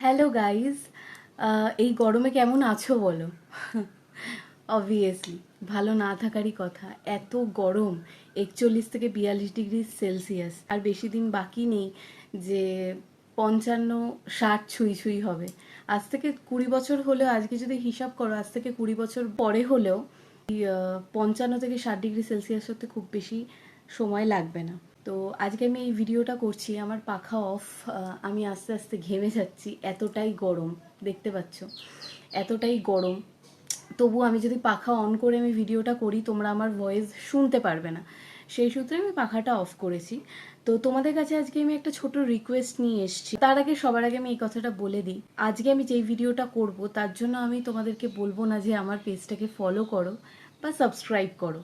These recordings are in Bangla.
হ্যালো গাইজ, এই গরমে কেমন আছো বলো? অবভিয়াসলি ভালো না থাকারই কথা। এত গরম, 41 থেকে 42 ডিগ্রি সেলসিয়াস। আর বেশি দিন বাকি নেই যে 55-60 ছুঁই ছুঁই হবে। আজ থেকে 20 বছর হলেও, আজকে যদি হিসাব করো, আজ থেকে 20 বছর পরে হলেও 55 থেকে 60 ডিগ্রি সেলসিয়াস হতে খুব বেশি সময় লাগবে না। তো আজকে আমি এই ভিডিওটা করছি, আমার পাখা অফ, আমি আস্তে আস্তে ঘেমে যাচ্ছি, এতটাই গরম। দেখতে পাচ্ছ এতটাই গরম, তবু আমি যদি পাখা অন করে আমি ভিডিওটা করি তোমরা আমার ভয়েস শুনতে পারবে না, সেই সূত্রে আমি পাখাটা অফ করেছি। তো তোমাদের কাছে আজকে আমি একটা ছোট রিকোয়েস্ট নিয়ে এসেছি। তার আগে সবার আগে আমি এই কথাটা বলে দিই, আজকে আমি যেই ভিডিওটা করব তার জন্য আমি তোমাদেরকে বলবো না যে আমার পেজটাকে ফলো করো বা সাবস্ক্রাইব করো।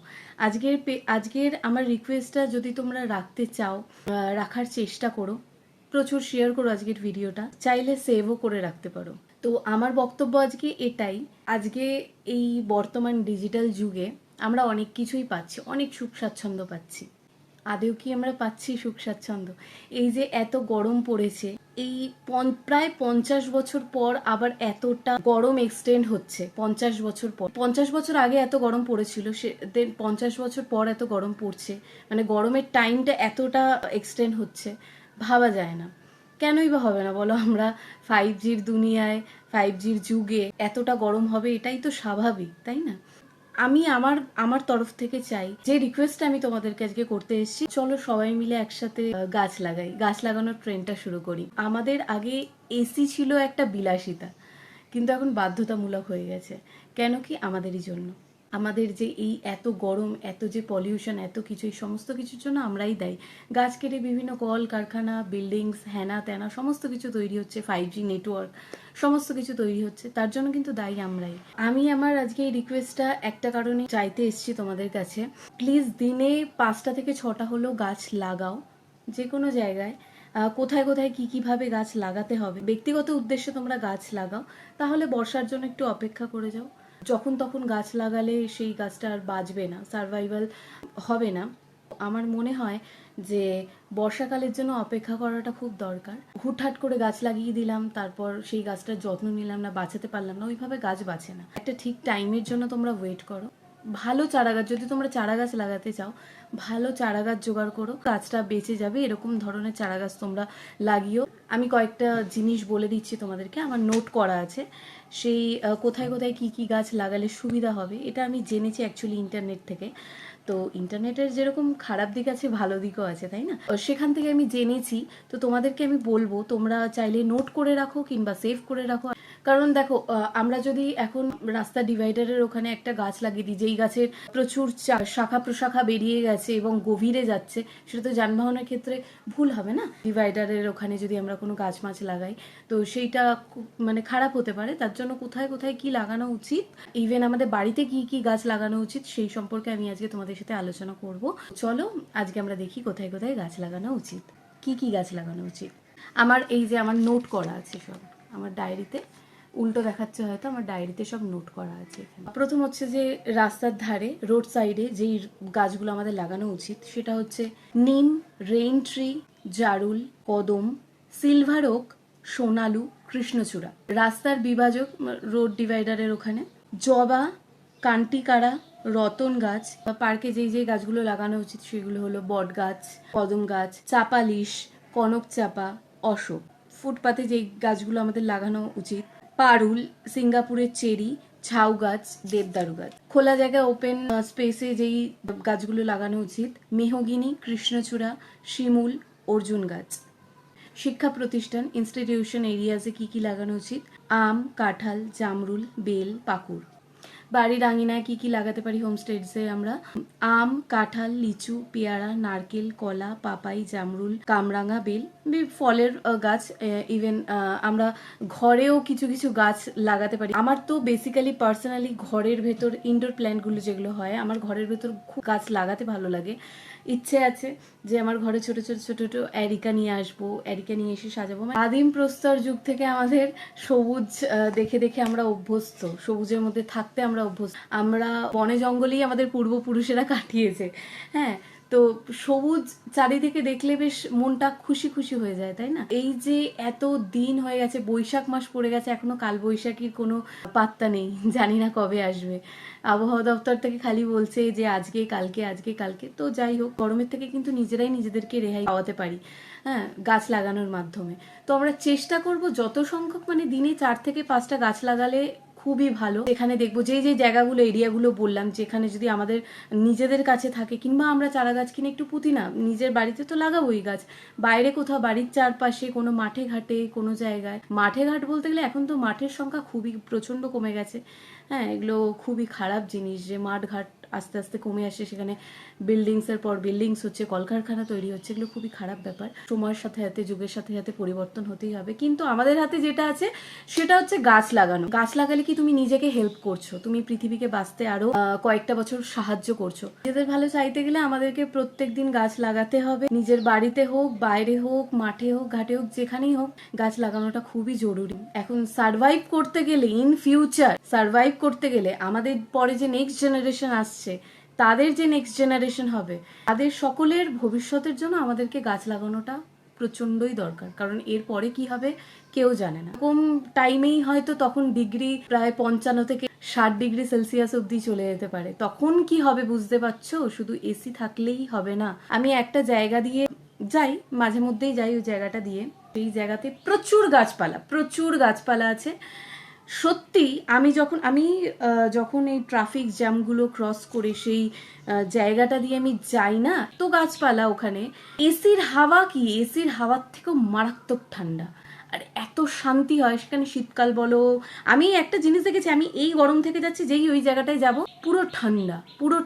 আজকের আমার রিকোয়েস্টটা যদি তোমরা রাখতে চাও, রাখার চেষ্টা করো, প্রচুর শেয়ার করো আজকের ভিডিওটা, চাইলে সেভও করে রাখতে পারো। তো আমার বক্তব্য আজকে এটাই, আজকে এই বর্তমান ডিজিটাল যুগে আমরা অনেক কিছুই পাচ্ছি, অনেক সুখ স্বাচ্ছন্দ্য পাচ্ছি। আদেও কি আমরা পাচ্ছি সুখ স্বাচ্ছন্দ্য? এই যে এত গরম পড়েছে, এই প্রায় 50 বছর পর আবার এতটা গরম এক্সটেন্ড হচ্ছে। 50 বছর পর, 50 বছর আগে এত গরম পড়েছিল, সে দেন 50 বছর পর এত গরম পড়ছে, মানে গরমের টাইমটা এতটা এক্সটেন্ড হচ্ছে, ভাবা যায় না। কেনই বা হবে না বলো? আমরা 5Gর দুনিয়ায়, 5Gর যুগে এতটা গরম হবে, এটাই তো স্বাভাবিক, তাই না? আমি আমার আমার তরফ থেকে চাই, যে রিকোয়েস্ট আমি তোমাদেরকে আজকে করতে এসেছি, চলো সবাই মিলে একসাথে গাছ লাগাই, গাছ লাগানোর ট্রেন্ডটা শুরু করি। আমাদের আগে এসি ছিল একটা বিলাসিতা, কিন্তু এখন বাধ্যতামূলক হয়ে গেছে। কেন কি? আমাদেরই জন্য। আমাদের যে এই এত গরম, এত যে পলিউশন, এত কিছু, এই সমস্ত কিছুর জন্য আমরাই দায়ী। গাছ কেটে বিভিন্ন কল কারখানা, বিল্ডিংস, হ্যানা ত্যানা সমস্ত কিছু তৈরি হচ্ছে, 5G নেটওয়ার্ক সমস্ত কিছু তৈরি হচ্ছে, তার জন্য কিন্তু দায়ী আমরাই। আমি আমার আজকে এই রিকোয়েস্টটা একটা কারণে চাইতে এসেছি তোমাদের কাছে, প্লিজ দিনে 5টা থেকে 6টা হলেও গাছ লাগাও, যে কোনো জায়গায়। কোথায় কোথায় কী কীভাবে গাছ লাগাতে হবে, ব্যক্তিগত উদ্দেশ্যে তোমরা গাছ লাগাও, তাহলে বর্ষার জন্য একটু অপেক্ষা করে যাও। যখন তখন গাছ লাগালে সেই গাছটা আর বাঁচবে না, সারভাইভাল হবে না। আমার মনে হয় যে বর্ষাকালের জন্য অপেক্ষা করাটা খুব দরকার। হুটহাট করে গাছ লাগিয়ে দিলাম, তারপর সেই গাছটার যত্ন নিলাম না, বাঁচাতে পারলাম না, ওইভাবে গাছ বাঁচে না। একটা ঠিক টাইমের জন্য তোমরা ওয়েট করো। ভালো চারা গাছ, যদি তোমরা চারা গাছ লাগাতে চাও, ভালো চারা গাছ জোগাড় করো, গাছটা বেঁচে যাবে এরকম ধরনের চারা গাছ তোমরা লাগিও। আমি কয়েকটা জিনিস বলে দিচ্ছি তোমাদেরকে, আমার নোট করা আছে। সেই কোথায় কোথায় কি কি গাছ লাগালে সুবিধা হবে, এটা আমি জেনেছি অ্যাকচুয়ালি ইন্টারনেট থেকে। তো ইন্টারনেটের যেরকম খারাপ দিক আছে, ভালো দিকও আছে, তাই না? সেখান থেকে আমি জেনেছি, তো তোমাদেরকে আমি বলবো, তোমরা চাইলে নোট করে রাখো কিংবা সেভ করে রাখো। কারণ দেখো, আমরা যদি এখন রাস্তা ডিভাইডারের ওখানে একটা গাছ লাগিয়ে দিই, যেই গাছের প্রচুর শাখা প্রশাখা বেরিয়ে গেছে এবং গভীরে যাচ্ছে, সেটা তো যানবাহনের ক্ষেত্রে ভুল হবে না। ডিভাইডারের ওখানে যদি আমরা কোনো গাছ মাছ লাগাই, তো সেইটা মানে খারাপ হতে পারে। তার জন্য কোথায় কোথায় কি লাগানো উচিত, ইভেন আমাদের বাড়িতে কি কি গাছ লাগানো উচিত, সেই সম্পর্কে আমি আজকে তোমাদের সাথে আলোচনা করব। চলো আজকে আমরা দেখি কোথায় কোথায় গাছ লাগানো উচিত, কি কি গাছ লাগানো উচিত। আমার এই যে আমার নোট করা আছে সব, আমার ডায়েরিতে, উল্টো দেখাচ্ছে হয়তো, আমার ডায়েরিতে সব নোট করা আছে। প্রথম হচ্ছে যে রাস্তার ধারে, রোড সাইডে যেই গাছগুলো আমাদের লাগানো উচিত, সেটা হচ্ছে নিম, রেইন ট্রি, জারুল, কদম, সিলভার ওক, সোনালু, কৃষ্ণচূড়া। রাস্তার বিভাজক, রোড ডিভাইডারের ওখানে জবা, কান্টিকারা, রতন গাছ। পার্কে যেই যেই গাছগুলো লাগানো উচিত সেগুলো হলো বট গাছ, কদম গাছ, চাপালিশ, কনক চাপা, অশোক। ফুটপাতে যেই গাছগুলো আমাদের লাগানো উচিত, পারুল, সিঙ্গাপুরের চেরি, ঝাউ গাছ, দেবদারু গাছ। খোলা জায়গায় ওপেন স্পেসে যেই গাছগুলো লাগানো উচিত, মেহগিনি, কৃষ্ণচূড়া, শিমুল, অর্জুন গাছ। শিক্ষা প্রতিষ্ঠান, ইনস্টিটিউশন এরিয়াজে কি কি লাগানো উচিত, আম, কাঁঠাল, জামরুল, বেল, পাকুড়। বাড়ির আঙিনায় কি কি লাগাতে পারি হোমস্টেজে আমরা, আম, কাঁঠাল, লিচু, পেয়ারা, নারকেল, কলা, পাপাই, জামরুল, কামরাঙা, বেল, ফলের গাছ। ইভেন আমরা ঘরেও কিছু কিছু গাছ লাগাতে পারি। আমার তো বেসিক্যালি পার্সোনালি ঘরের ভেতর ইনডোর প্ল্যান্টগুলো যেগুলো হয়, আমার ঘরের ভেতর খুব গাছ লাগাতে ভালো লাগে। ইচ্ছে আছে যে আমার ঘরে ছোট ছোট ছোট ছোট অ্যারিকা নিয়ে আসবো, অ্যারিকা নিয়ে এসে সাজাবো। আদিম প্রস্তর যুগ থেকে আমাদের সবুজ দেখে দেখে আমরা অভ্যস্ত, সবুজের মধ্যে থাকতে আমরা অভ্যস্ত। আমরা বনে জঙ্গলেই আমাদের পূর্বপুরুষেরা কাটিয়েছে। হ্যাঁ, তো সবুজ চারিদিকে দেখলে বেশ মনটা খুশি খুশি হয়ে যায়, তাই না? এই যে এত দিন হয়ে গেছে, বৈশাখ মাস পড়ে গেছে, এখনো কালবৈশাখীর কোনো পাত্তা নেই, জানি না কবে আসবে। আবহাওয়া দপ্তর থেকে খালি বলছে যে আজকে কালকে আজকে কালকে। তো যাই হোক, গরমের থেকে কিন্তু নিজেরাই নিজেদেরকে রেহাই পাওয়াতে পারি, হ্যাঁ, গাছ লাগানোর মাধ্যমে। তো আমরা চেষ্টা করব যত সংখ্যক, মানে দিনে 4 থেকে 5টা গাছ লাগালে খুবই ভালো। এখানে দেখবো যে যে জায়গাগুলো, এরিয়াগুলো বললাম, যেখানে যদি আমাদের নিজেদের কাছে থাকে, কিংবা আমরা চারা গাছ কিনে একটু পুঁতি না, নিজের বাড়িতে তো লাগাবোই গাছ, বাইরে কোথাও বাড়ির চারপাশে কোনো মাঠে ঘাটে কোনো জায়গায়, মাঠে ঘাট বলতে গেলে এখন তো মাঠের সংখ্যা খুবই প্রচণ্ড কমে গেছে, হ্যাঁ, এগুলো খুবই খারাপ জিনিস যে মাঠ ঘাট আস্তে আস্তে কমে আসে, সেখানে বিল্ডিংসের পর বিল্ডিংস হচ্ছে, কলকারখানা তৈরি হচ্ছে, এগুলো খুবই খারাপ ব্যাপার। সময়ের সাথে সাথে, যুগের সাথে সাথে পরিবর্তন হতেই হবে, কিন্তু আমাদের হাতে যেটা আছে সেটা হচ্ছে গাছ লাগানো। গাছ লাগালে কি তুমি নিজেকে হেল্প করছো, তুমি পৃথিবীকে বাঁচতে আরো কয়েকটা বছর সাহায্য করছো। নিজেদের ভালো চাইতে গেলে আমাদেরকে প্রত্যেকদিন গাছ লাগাতে হবে, নিজের বাড়িতে হোক, বাইরে হোক, মাঠে হোক, ঘাটে হোক, যেখানেই হোক, গাছ লাগানোটা খুবই জরুরি। এখন সার্ভাইভ করতে গেলে, ইন ফিউচার সার্ভাইভ করতে গেলে, আমাদের পরে যে নেক্সট জেনারেশন আসছে, তাদের যে নেক্সট জেনারেশন হবে, তাদের সকলের ভবিষ্যতের জন্য আমাদেরকে গাছ লাগানোটা প্রচন্ডই দরকার। কারণ এর পরে কি হবে কেউ জানে না। কম টাইমেই হয়তো তখন ডিগ্রি প্রায় 55 থেকে 60 ডিগ্রি সেলসিয়াস অব্দি চলে যেতে পারে। তখন কি হবে বুঝতে পারছো? শুধু এসি থাকলেই হবে না। আমি একটা জায়গা দিয়ে যাই, মাঝে মধ্যেই যাই ওই জায়গাটা দিয়ে, সেই জায়গাতে প্রচুর গাছপালা আছে। সত্যি আমি যখন এই ট্রাফিক জ্যামগুলো ক্রস করে সেই জায়গাটা দিয়ে আমি যাই না, তো গাছপালা ওখানে, এসির হাওয়া কি, এসির হাওয়ার থেকেও মারাত্মক ঠান্ডা, আর এত শান্তি হয় সেখানে। শীতকাল বলো, আমি একটা জিনিস দেখেছি, আমি এই গরম থেকে যাচ্ছি, যেই ওই জায়গাটায় যাব, পুরো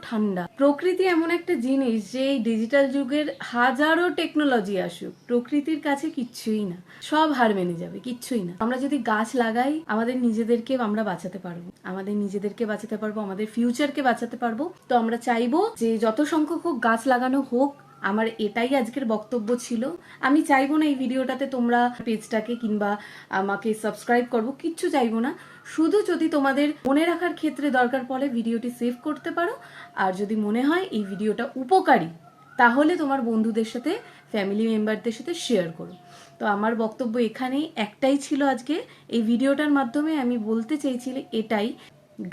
ঠান্ডা। প্রকৃতি এমন একটা জিনিস যে এই ডিজিটাল যুগের হাজারো টেকনোলজি আসুক, প্রকৃতির কাছে কিচ্ছুই না, সব হার মেনে যাবে, কিচ্ছুই না। আমরা যদি গাছ লাগাই, আমাদের নিজেদেরকে আমরা বাঁচাতে পারবো, আমাদের ফিউচারকে বাঁচাতে পারবো। তো আমরা চাইবো যে যত সংখ্যক হোক গাছ লাগানো হোক। আমার এটাই আজকের বক্তব্য ছিল। আমি চাইবো না এই ভিডিওটাতে তোমরা পেজটাকে কিংবা আমাকে সাবস্ক্রাইব করবো, কিচ্ছু চাইবো না। শুধু যদি তোমাদের মনে রাখার ক্ষেত্রে দরকার পড়ে ভিডিওটি সেভ করতে পারো, আর যদি মনে হয় এই ভিডিওটা উপকারী, তাহলে তোমার বন্ধুদের সাথে, ফ্যামিলি মেম্বারদের সাথে শেয়ার করো। তো আমার বক্তব্য এখানেই একটাই ছিল আজকে। এই ভিডিওটার মাধ্যমে আমি বলতে চেয়েছিলাম এটাই,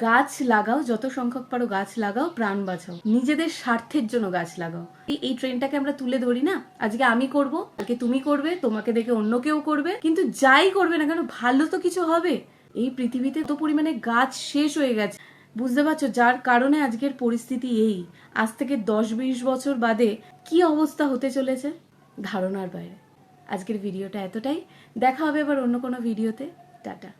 গাছ লাগাও, যত সংখ্যক পারো গাছ লাগাও, প্রাণ বাঁচাও, নিজেদের স্বার্থের জন্য গাছ লাগাও। এই ট্রেনটাকে আমরা তুলে ধরি না, আজকে আমি করব, কালকে তুমি করবে, তোমাকে দেখে অন্য কেউ করবে, কিন্তু যাই করবে না কেন ভালো তো কিছু হবে। এই পৃথিবীতে তো পরিমাণে গাছ শেষ হয়ে গেছে, বুঝতে পারছো, যার কারণে আজকের পরিস্থিতি এই। আজ থেকে 10-20 বছর বাদে কি অবস্থা হতে চলেছে ধারণার বাইরে। আজকের ভিডিওটা এতটাই, দেখা হবে আবার অন্য কোনো ভিডিওতে। টাটা।